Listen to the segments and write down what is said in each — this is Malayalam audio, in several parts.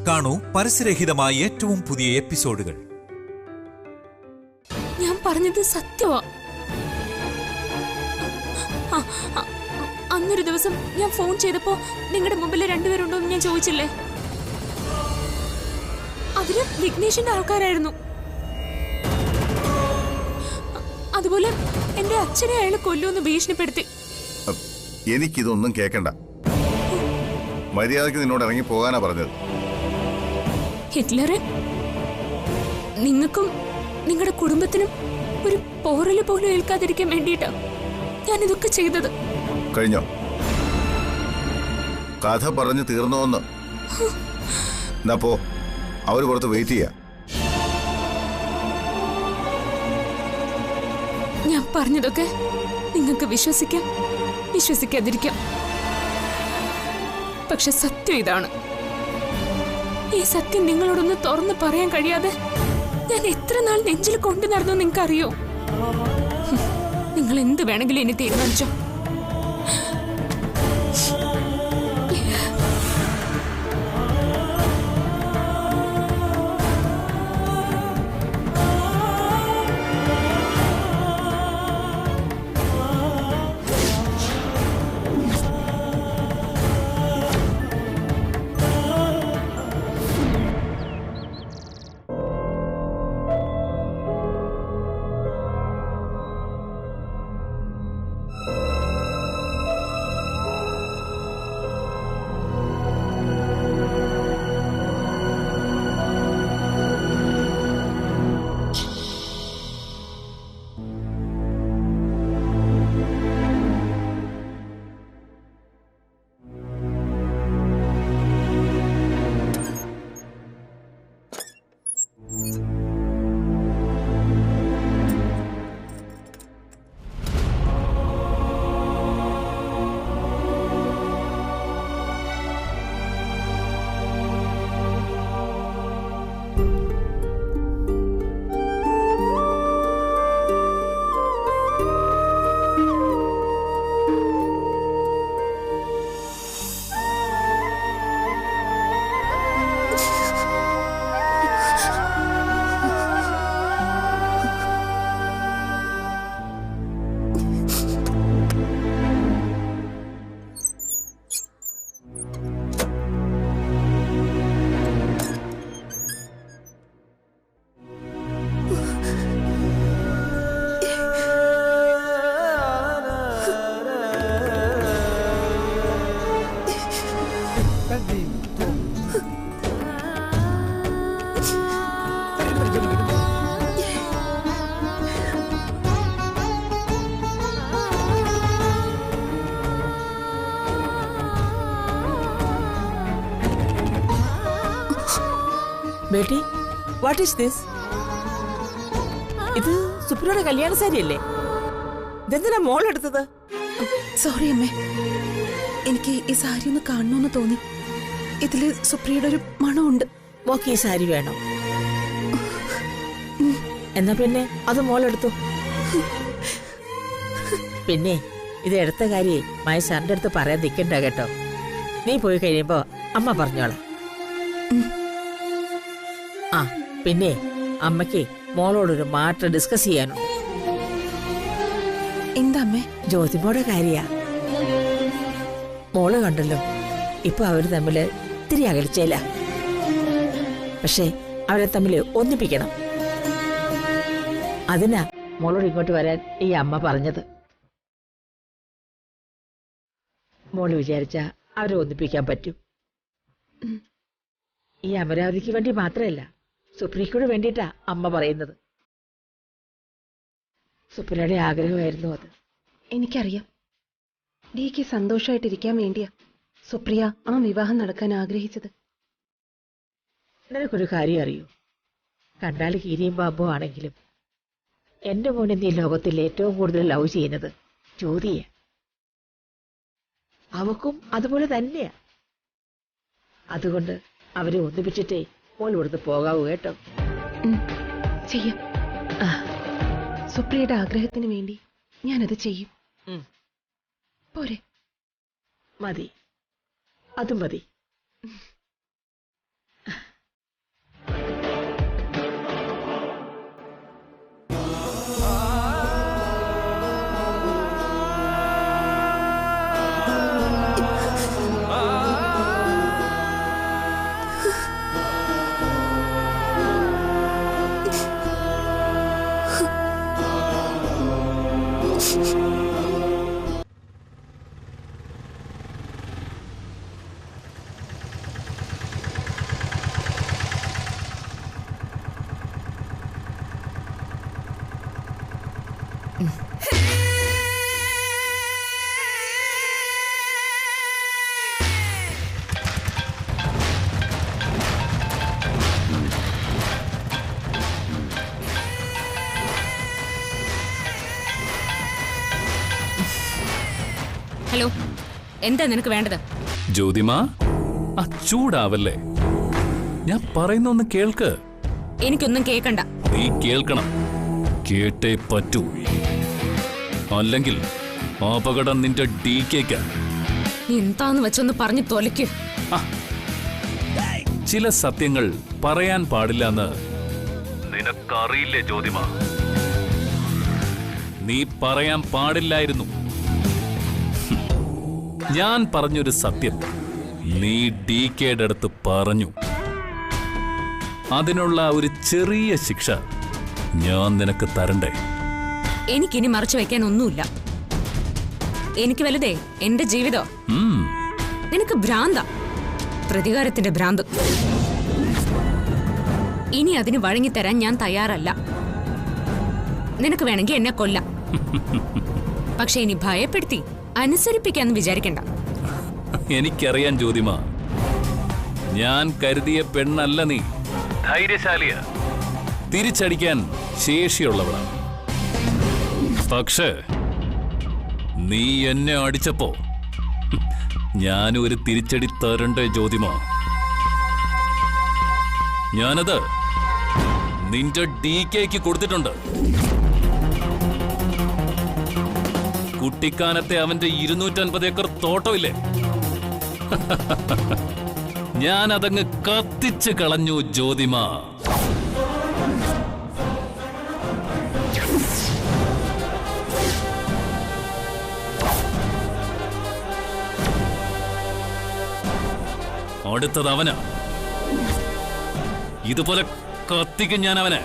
കാണൂ പരസ്യരഹിതമായ ഏറ്റവും പുതിയ എപ്പിസോഡുകൾ. ഞാൻ പറഞ്ഞത് സത്യമാ. അന്നൊരു ദിവസം ഞാൻ ഫോൺ ചെയ്തപ്പോ നിങ്ങളുടെ മുമ്പിൽ രണ്ടുപേരുണ്ടോ എന്ന് ഞാൻ ചോദിച്ചില്ലേ? അതില് വിഘ്നേഷിന്റെ ആൾക്കാരായിരുന്നു. അതുപോലെ എന്റെ അച്ഛനെ അയാൾ കൊല്ലുമെന്ന് ഭീഷണിപ്പെടുത്തി. എനിക്കിതൊന്നും കേക്കണ്ട. മര്യാദക്ക് നിന്നോട് ഇറങ്ങി പോകാനാ പറഞ്ഞത്. ഹിറ്റ്ലറെ, നിങ്ങൾക്കും നിങ്ങളുടെ കുടുംബത്തിനും ഒരു പോറല് പോലും ഏൽക്കാതിരിക്കാൻ വേണ്ടിയിട്ടാ ഞാൻ ഇതൊക്കെ ചെയ്തത്. കഴിഞ്ഞോ? കഥ പറഞ്ഞു തീർന്നോന്ന്? എന്നാ പോ, അവര് പുറത്ത് വെയിറ്റ് ചെയ്യാ. ഞാൻ പറഞ്ഞതൊക്കെ നിങ്ങൾക്ക് വിശ്വസിക്കാം, വിശ്വസിക്കാതിരിക്കാം. പക്ഷെ സത്യം ഇതാണ്. ഈ സത്യം നിങ്ങളോടൊന്ന് തുറന്ന് പറയാൻ കഴിയാതെ ഞാൻ എത്ര നാൾ നെഞ്ചിൽ കൊണ്ടു നടന്നു നിങ്ങൾക്കറിയോ? നിങ്ങൾ എന്ത് വേണമെങ്കിലും ഇനി തീരുമാനിച്ചോ. ബേട്ടി, വാട്ട് ഈസ് ദിസ്? ഇത് സുപ്രിയയുടെ കല്യാണ സാരിയല്ലേ? ഇതെന്തിനാ മോൾ എടുത്തത്? സോറി അമ്മേ, എനിക്ക് ഈ സാരി ഒന്ന് കാണണമെന്ന് തോന്നി. ഇതില് സുപ്രിയയുടെ ഒരു മണമുണ്ട്. മോക്ക് ഈ സാരി വേണം? എന്നാ പിന്നെ അത് മോളെടുത്തു. പിന്നെ ഇത് എടുത്ത കാര്യേ മായ സാറിന്റെ അടുത്ത് പറയാൻ നിൽക്കണ്ട കേട്ടോ. നീ പോയി കഴിയുമ്പോ അമ്മ പറഞ്ഞോളാം. ആ പിന്നെ അമ്മയ്ക്ക് മോളോടൊരു മാറ്റം ഡിസ്കസ് ചെയ്യാനുണ്ട്. എന്താ അമ്മേ? ജ്യോതിമോടെ കാര്യ. മോള് കണ്ടല്ലോ, ഇപ്പൊ അവര് തമ്മില് ഇത്തിരി അകൽച്ചയില്ല. പക്ഷെ അവരെ തമ്മില് ഒന്നിപ്പിക്കണം. അതിനാ മോളോട് ഇങ്ങോട്ട് വരാൻ ഈ അമ്മ പറഞ്ഞത്. മോള് വിചാരിച്ച അവരെ ഒന്നിപ്പിക്കാൻ പറ്റും. ഈ അമരാവതിക്ക് വേണ്ടി മാത്രമല്ല, സുപ്രിയയ്ക്ക് വേണ്ടിയിട്ടാ അമ്മ പറയുന്നത്. സുപ്രിയയുടെ ആഗ്രഹമായിരുന്നു അത്. എനിക്കറിയാം. ഡിക്ക് സന്തോഷമായിട്ടിരിക്കാൻ വേണ്ടിയാ സുപ്രിയ ആ വിവാഹം നടക്കാൻ ആഗ്രഹിച്ചത്. നിനക്കൊരു കാര്യം അറിയൂ, കണ്ടാൽ കീരിയും പാമ്പോ ആണെങ്കിലും എന്റെ മോനെ നീ ലോകത്തിൽ ഏറ്റവും കൂടുതൽ ലവ് ചെയ്യുന്നത് ജ്യോതിയെ. അവക്കും അതുപോലെ തന്നെയാ. അതുകൊണ്ട് അവരെ ഒന്നിപ്പിച്ചിട്ടേ മോൾ ഇവിടുന്ന് പോകാവൂ കേട്ടോ. ചെയ്യാം. സുപ്രിയയുടെ ആഗ്രഹത്തിന് വേണ്ടി ഞാനത് ചെയ്യും. പോരെ? മതി, അതും മതി. ഹലോ, എന്താ നിനക്ക് വേണ്ടത്? ജ്യോതിമ, ചൂടാവല്ലേ, ഞാൻ പറയുന്ന ഒന്ന് കേൾക്ക്. എനിക്കൊന്നും കേക്കണ്ട. നീ കേൾക്കണം, കേട്ടേ പറ്റൂ, അല്ലെങ്കിൽ അപകടം നിന്റെ DKക്ക്. നീ എന്താന്ന് വെച്ചൊന്ന് പറഞ്ഞു തൊലയ്ക്ക്. ചില സത്യങ്ങൾ പറയാൻ പാടില്ലെന്ന് നിനക്കറിയില്ലേ ജ്യോതിമ? നീ പറയാൻ പാടില്ലായിരുന്നു. ഞാൻ പറഞ്ഞൊരു സത്യം നീ DKയുടെ അടുത്ത് പറഞ്ഞു. അതിനുള്ള ഒരു ചെറിയ ശിക്ഷ ഞാൻ നിനക്ക് തരണ്ടേ? എനിക്കിനി മറച്ചു വെക്കാൻ ഒന്നുമില്ല. എനിക്ക് വലുതേ എന്റെ ജീവിതം. നിനക്ക് ഭ്രാന്ത, പ്രതികാരത്തിന്റെ ഭ്രാന്ത്. ഇനി അതിന് വഴങ്ങിത്തരാൻ ഞാൻ തയ്യാറല്ല. നിനക്ക് വേണമെങ്കിൽ എന്നെ കൊല്ലാം, പക്ഷെ ഇനി ഭയപ്പെടുത്തി അനുസരിപ്പിക്കാന്ന് വിചാരിക്കണ്ട. എനിക്കറിയാൻ ജ്യോതിമ, ഞാൻ കരുതിയ പെണ്ണല്ല നീ. ധൈര്യശാലിയ, തിരിച്ചടിക്കാൻ ശേഷിയുള്ളവളാണ്. പക്ഷേ നീ എന്നെ അടിച്ചപ്പോ ഞാനൊരു തിരിച്ചടി തരണ്ടേ ജ്യോതിമ? ഞാനത് നിന്റെ DKക്ക് കൊടുത്തിട്ടുണ്ട്. കുട്ടിക്കാനത്തെ അവന്റെ 250 ഏക്കർ തോട്ടമില്ലേ, ഞാനതങ്ങ് കത്തിച്ച് കളഞ്ഞു ജ്യോതിമ. അടുത്തത് അവനാ. ഇതുപോലെ കത്തിക്കും ഞാൻ അവനെ.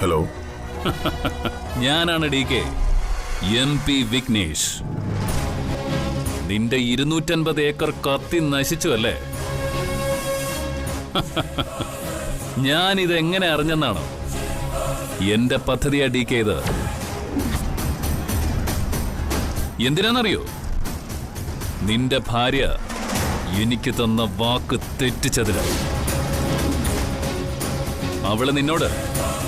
ഹലോ, ഞാനാണ് DK, MP വിഘ്നേഷ്. നിന്റെ 250 ഏക്കർ കത്തി നശിച്ചു അല്ലേ? ഞാനിതെങ്ങനെ അറിഞ്ഞെന്നാണോ? എന്റെ പദ്ധതിയാ DK ഇത്. എന്തിനാന്നറിയോ? നിന്റെ ഭാര്യ എനിക്ക് തന്ന വാക്ക് തെറ്റിച്ചതിന്. അവള് നിന്നോട്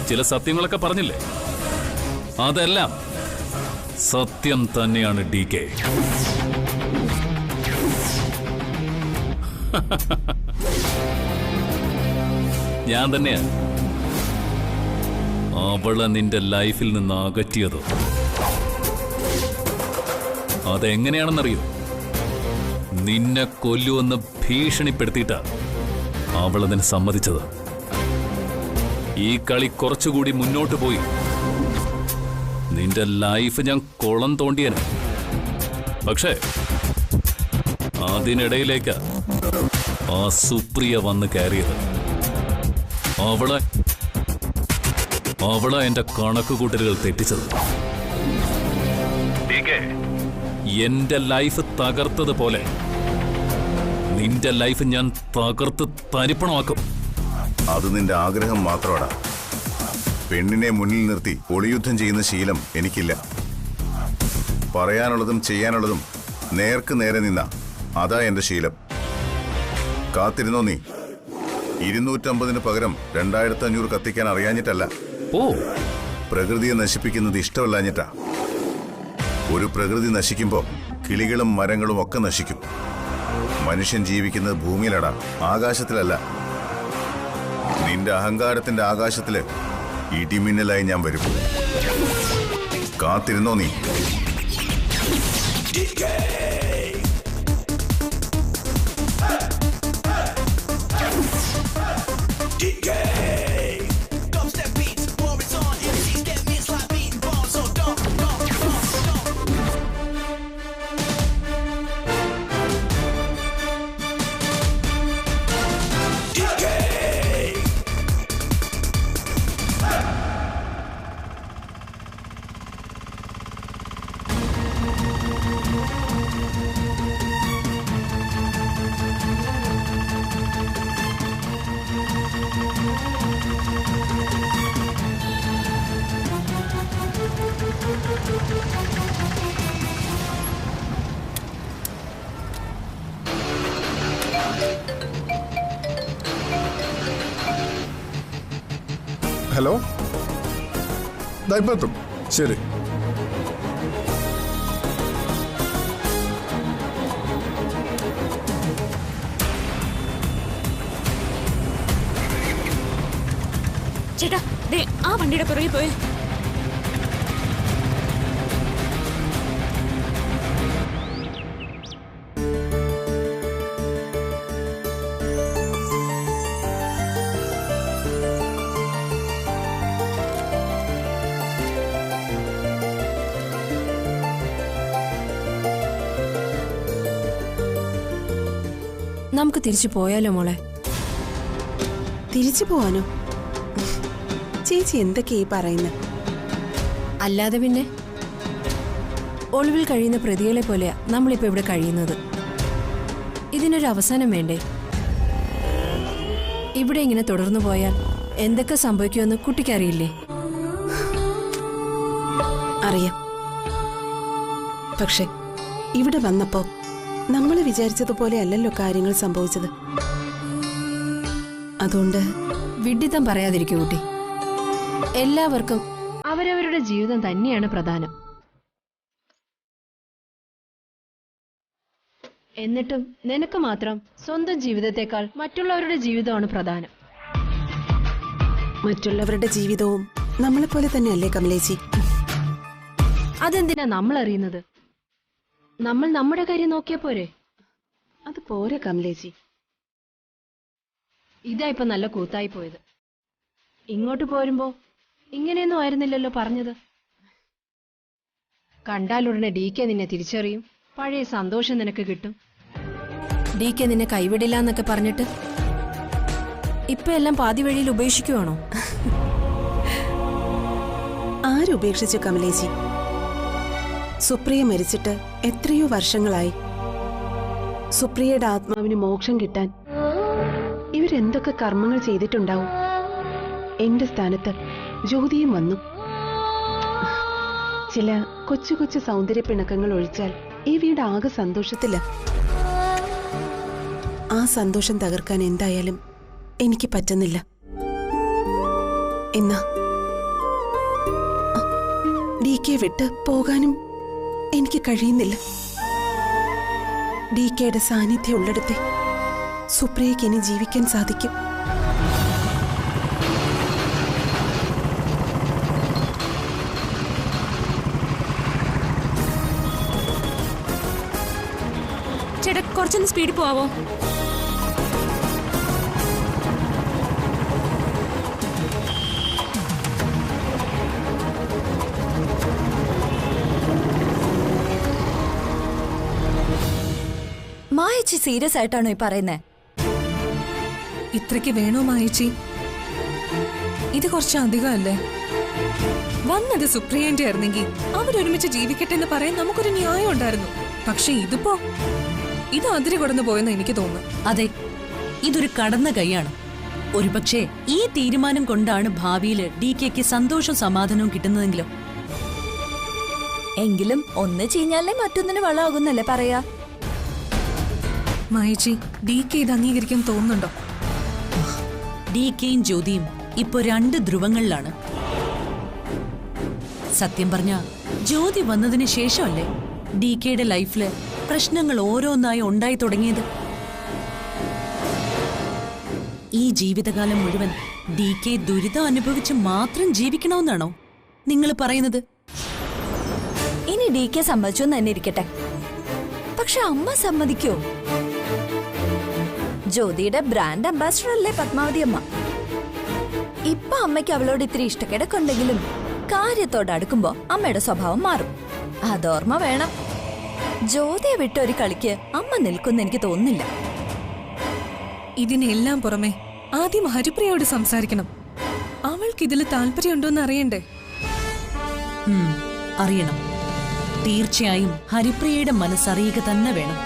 ചില സത്യങ്ങളൊക്കെ പറഞ്ഞില്ലേ? അതെല്ലാം സത്യം തന്നെയാണ് DK. ഞാൻ തന്നെയാ അവളെ നിന്റെ ലൈഫിൽ നിന്ന് അകറ്റിയത്. അതെങ്ങനെയാണെന്നറിയോ? നിന്നെ കൊല്ലുമെന്ന് ഭീഷണിപ്പെടുത്തിയിട്ടാ അവളതിന് സമ്മതിച്ചത്. ഈ കളി കുറച്ചുകൂടി മുന്നോട്ട് പോയി നിന്റെ ലൈഫ് ഞാൻ കുളം തോണ്ടിയന്. പക്ഷേ അതിനിടയിലേക്ക് ആ സുപ്രിയ വന്ന് കയറിയത്. അവളെ എന്റെ കണക്കുകൂട്ടലുകൾ തെറ്റിച്ചത്. എന്റെ ലൈഫ് തകർത്തതുപോലെ നിന്റെ ലൈഫ് ഞാൻ തകർത്ത് തരിപ്പണമാക്കും. അത് നിന്റെ ആഗ്രഹം മാത്രമാടാ. പെണ്ണിനെ മുന്നിൽ നിർത്തി ഒളിയുദ്ധം ചെയ്യുന്ന ശീലം എനിക്കില്ല. പറയാനുള്ളതും ചെയ്യാനുള്ളതും നേർക്ക് നേരെ നിന്ന അതാ എന്റെ ശീലം. കാത്തിരുന്നോ നീ? 250 പകരം 2500 കത്തിക്കാൻ അറിയാഞ്ഞിട്ടല്ല, ഓ പ്രകൃതിയെ നശിപ്പിക്കുന്നത് ഇഷ്ടമല്ലാഞ്ഞിട്ടാ. ഒരു പ്രകൃതി നശിക്കുമ്പോ കിളികളും മരങ്ങളും ഒക്കെ നശിക്കും. മനുഷ്യൻ ജീവിക്കുന്നത് ഭൂമിയിലടാ, ആകാശത്തിലല്ല. നിന്റെ അഹങ്കാരത്തിന്റെ ആകാശത്തില് ഇടിമിന്നലായി ഞാൻ വരും. കാത്തിരുന്നോ നീ? ഹലോ, ദൈവത്തും ശരി. ചേട്ടാ, ദേ ആ വണ്ടിയുടെ പുറകെ പോയി. നമുക്ക് തിരിച്ചു പോയാലോ മോളെ? തിരിച്ചു പോവാനോ? ചേച്ചി എന്തൊക്കെയാ പറയുന്നത്? അല്ലാതെ പിന്നെ ഒളിവിൽ കഴിയുന്ന പ്രതികളെ പോലെയാ നമ്മളിപ്പോ ഇവിടെ കഴിയുന്നത്. ഇതിനൊരു അവസാനം വേണ്ടേ? ഇവിടെ ഇങ്ങനെ തുടർന്നു പോയാൽ എന്തൊക്കെ സംഭവിക്കുമെന്ന് കുട്ടിക്കറിയില്ലേ? അറിയാം. പക്ഷെ ഇവിടെ വന്നപ്പോ നമ്മൾ വിചാരിച്ചതുപോലെ അല്ലല്ലോ കാര്യങ്ങൾ സംഭവിച്ചത്. അതുകൊണ്ട് വിഡ്ഢിത്തം പറയാതിരിക്കൂ കുട്ടി. എല്ലാവർക്കും അവരവരുടെ ജീവിതം തന്നെയാണ് പ്രധാനം. എന്നിട്ടും നിനക്ക് മാത്രം സ്വന്തം ജീവിതത്തെക്കാൾ മറ്റുള്ളവരുടെ ജീവിതമാണ് പ്രധാനം. മറ്റുള്ളവരുടെ ജീവിതവും നമ്മളെപ്പോലെ തന്നെയല്ലേ കമലേച്ചി? അതെന്തിനാ നമ്മൾ അറിയുന്നത്? നമ്മൾ നമ്മുടെ കാര്യം നോക്കിയാ പോരെ? അത് പോരെ കമലേച്ചി. ഇതാ ഇപ്പൊ നല്ല കൂത്തായി പോയത്. ഇങ്ങോട്ട് പോരുമ്പോ ഇങ്ങനെയൊന്നും ആയിരുന്നില്ലല്ലോ പറഞ്ഞത്. കണ്ടാലുടനെ DK നിന്നെ തിരിച്ചറിയും, പഴയ സന്തോഷം നിനക്ക് കിട്ടും. DK നിന്നെ കൈവിടില്ല എന്നൊക്കെ പറഞ്ഞിട്ട് ഇപ്പൊ എല്ലാം പാതി വഴിയിൽ ഉപേക്ഷിക്കുവാണോ? ആരുപേക്ഷിച്ചു കമലേച്ചി? സുപ്രിയ മരിച്ചിട്ട് എത്രയോ വർഷങ്ങളായി. സുപ്രിയയുടെ ആത്മാവിന് മോക്ഷം കിട്ടാൻ ഇവരെന്തൊക്കെ കർമ്മങ്ങൾ ചെയ്തിട്ടുണ്ടാവും. എന്റെ സ്ഥാനത്ത് ജ്യോതിയും വന്നു. ചില കൊച്ചു കൊച്ചു സൗന്ദര്യ പിണക്കങ്ങൾ ഒഴിച്ചാൽ ഈ വീട് ആകെ സന്തോഷത്തില്ല. ആ സന്തോഷം തകർക്കാൻ എന്തായാലും എനിക്ക് പറ്റുന്നില്ല. എന്നാ DK വിട്ട് പോകാനും എനിക്ക് കഴിയുന്നില്ല. DKയുടെ സാന്നിധ്യം ഉള്ളിടത്തെ സുപ്രിയയ്ക്ക് ഇനി ജീവിക്കാൻ സാധിക്കും. ചേട്ടാ, കുറച്ചൊന്ന് സ്പീഡിൽ പോവാമോ? മായച്ചി സീരിയസ് ആയിട്ടാണോ ഈ പറയുന്നേ? ഇത്രയ്ക്ക് വേണോ മായച്ചി? ഇത് കുറച്ച് അധികമല്ലേ? വന്നത് സുപ്രിയന്റെ ആയിരുന്നെങ്കിൽ അവരൊരുമിച്ച് ജീവിക്കട്ടെ എന്ന് പറയാൻ നമുക്കൊരു ന്യായം ഉണ്ടായിരുന്നു. പക്ഷെ ഇത് അതിരി കടന്നു പോയെന്ന് എനിക്ക് തോന്നുന്നു. അതെ, ഇതൊരു കടന്ന കൈയാണ്. ഒരുപക്ഷെ ഈ തീരുമാനം കൊണ്ടാണ് ഭാവിയില് DKക്ക് സന്തോഷവും സമാധാനവും കിട്ടുന്നതെങ്കിലും. എങ്കിലും ഒന്ന് ചീഞ്ഞാലേ മറ്റൊന്നിന് വളമാകുന്നല്ലേ പറയാ. മായച്ചി, DK ഇത് അംഗീകരിക്കാൻ തോന്നുന്നുണ്ടോ? DKയും ജ്യോതിയും ഇപ്പൊ 2 ധ്രുവങ്ങളിലാണ്. സത്യം പറഞ്ഞ ജ്യോതി വന്നതിന് ശേഷമല്ലേ DKയുടെ ലൈഫില് പ്രശ്നങ്ങൾ ഓരോന്നായി ഉണ്ടായി തുടങ്ങിയത്. ഈ ജീവിതകാലം മുഴുവൻ DK ദുരിതം അനുഭവിച്ച് മാത്രം ജീവിക്കണമെന്നാണോ നിങ്ങൾ പറയുന്നത്? ഇനി DK സമ്മതിച്ചു എന്ന് തന്നെ ഇരിക്കട്ടെ. പക്ഷെ അമ്മ സമ്മതിക്കോ? ജ്യോതിയുടെ ബ്രാൻഡ് അംബാസിഡർ അല്ലേ പത്മാവതി അമ്മ. ഇപ്പൊ അമ്മയ്ക്ക് അവളോട് ഇത്തിരി ഇഷ്ടക്കേടൊക്കെ ഉണ്ടെങ്കിലും കാര്യത്തോട് അടുക്കുമ്പോ അമ്മയുടെ സ്വഭാവം മാറും. അതോർമ്മ വേണം. ജ്യോതിയെ വിട്ടൊരു കളിക്ക് അമ്മ നിൽക്കുന്ന എനിക്ക് തോന്നുന്നില്ല. ഇതിനെല്ലാം പുറമെ ആദ്യം ഹരിപ്രിയയോട് സംസാരിക്കണം. അവൾക്ക് ഇതിൽ താല്പര്യമുണ്ടോന്ന് അറിയണ്ടേ? അറിയണം. തീർച്ചയായും ഹരിപ്രിയയുടെ മനസ്സറിയുക തന്നെ വേണം.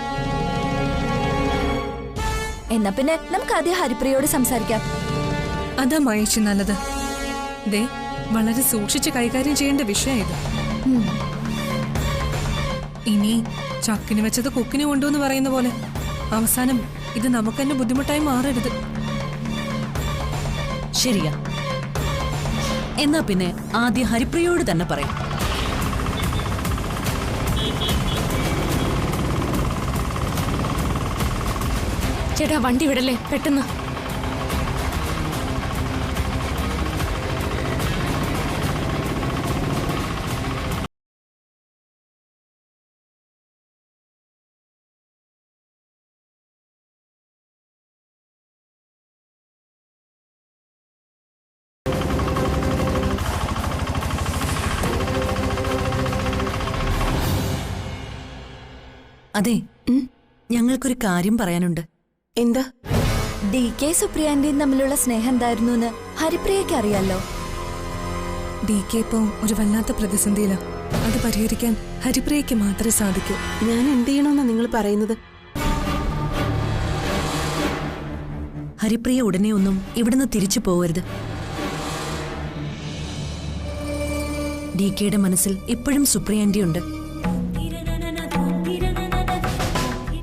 എന്നാ പിന്നെ നമുക്ക് ആദ്യം ഹരിപ്രിയയോട് സംസാരിക്കാം. അതാ മായച്ചി നല്ലത്. ദേ, വളരെ സൂക്ഷിച്ച് കൈകാര്യം ചെയ്യേണ്ട വിഷയം ഇത്. ഇനി ചക്കിന് വെച്ചത് കുക്കിന് കൊണ്ടുവന്ന് പറയുന്ന പോലെ അവസാനം ഇത് നമുക്ക് തന്നെ ബുദ്ധിമുട്ടായി മാറരുത്. ശരിയാ. എന്നാ പിന്നെ ആദ്യം ഹരിപ്രിയയോട് തന്നെ പറയാം. ചേട്ടാ, വണ്ടി വിടല്ലേ, പെട്ടെന്ന്. അതെ, ഞങ്ങൾക്കൊരു കാര്യം പറയാനുണ്ട്. എന്താ? DK സുപ്രിയാന്റിയും തമ്മിലുള്ള സ്നേഹം എന്തായിരുന്നു എന്ന് ഹരിപ്രിയയ്ക്ക് അറിയാലോ. DK ഇപ്പോ ഒരു വല്ലാത്ത പ്രതിസന്ധിയിലാ. അത് പരിഹരിക്കാൻ ഹരിപ്രിയയ്ക്ക് മാത്രമേ സാധിക്കൂ. ഞാൻ എന്ത് ചെയ്യണമെന്നാ നിങ്ങൾ പറയുന്നത്? ഹരിപ്രിയ ഉടനെ ഒന്നും ഇവിടുന്ന് തിരിച്ചു പോവരുത്. DKയുടെ മനസ്സിൽ ഇപ്പോഴും സുപ്രിയാന്റിയുണ്ട്.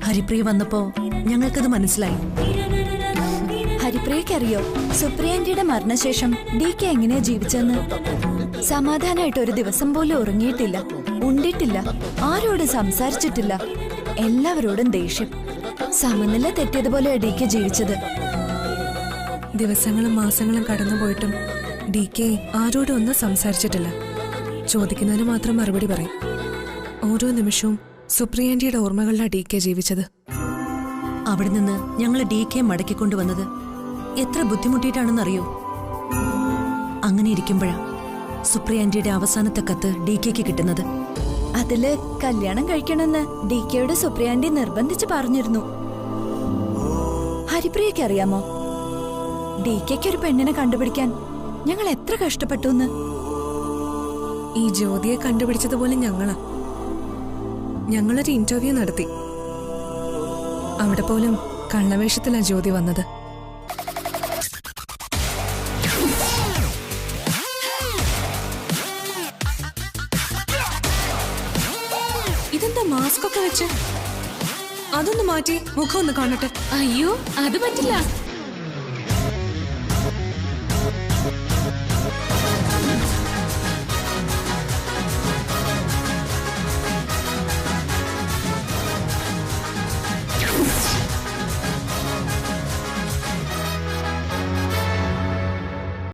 ഹരിപ്രിയ വന്നപ്പോ ഞങ്ങൾക്കത് മനസ്സിലായി. ഹരിപ്രിയക്കറിയോ സുപ്രിയാന്റിയുടെ മരണശേഷം DK എങ്ങനെയാ ജീവിച്ചെന്ന്? സമാധാനമായിട്ട് ഒരു ദിവസം പോലും ഉറങ്ങിയിട്ടില്ല, ഉണ്ടിട്ടില്ല, ആരോടും സംസാരിച്ചിട്ടില്ല. എല്ലാവരോടും ദേഷ്യം. സമനില തെറ്റിയതുപോലെയാ DK ജീവിച്ചത്. ദിവസങ്ങളും മാസങ്ങളും കടന്നുപോയിട്ടും DK ആരോടും ഒന്നും സംസാരിച്ചിട്ടില്ല. ചോദിക്കുന്നതിന് മാത്രം മറുപടി പറയും. ഓരോ നിമിഷവും സുപ്രിയാന്റിയുടെ ഓർമ്മകളിലാണ് DK ജീവിച്ചത്. അവിടെ നിന്ന് ഞങ്ങൾ DK മടക്കിക്കൊണ്ടുവന്നത് എത്ര ബുദ്ധിമുട്ടിയിട്ടാണെന്നറിയോ? അങ്ങനെ ഇരിക്കുമ്പോഴാ സുപ്രിയാന്റിയുടെ അവസാനത്തെ കത്ത് DKക്ക് കിട്ടുന്നത്. അതില് കല്യാണം കഴിക്കണമെന്ന് DKയോട് സുപ്രിയാന്റി നിർബന്ധിച്ച് പറഞ്ഞിരുന്നു. ഹരിപ്രിയയ്ക്ക് അറിയാമോ, DKക്ക് ഒരു പെണ്ണിനെ കണ്ടുപിടിക്കാൻ ഞങ്ങൾ എത്ര കഷ്ടപ്പെട്ടു എന്ന്? ഈ ജ്യോതിയെ കണ്ടുപിടിച്ചതുപോലെ ഞങ്ങളൊരു ഇന്റർവ്യൂ നടത്തി. അവിടെ പോലും കള്ളവേഷത്തിലാ ജ്യോതി വന്നത്. ഇതെന്താ മാസ്ക് ഒക്കെ വെച്ച്? അതൊന്ന് മാറ്റി മുഖം ഒന്ന് കാണട്ടെ. അയ്യോ, അത് പറ്റില്ല.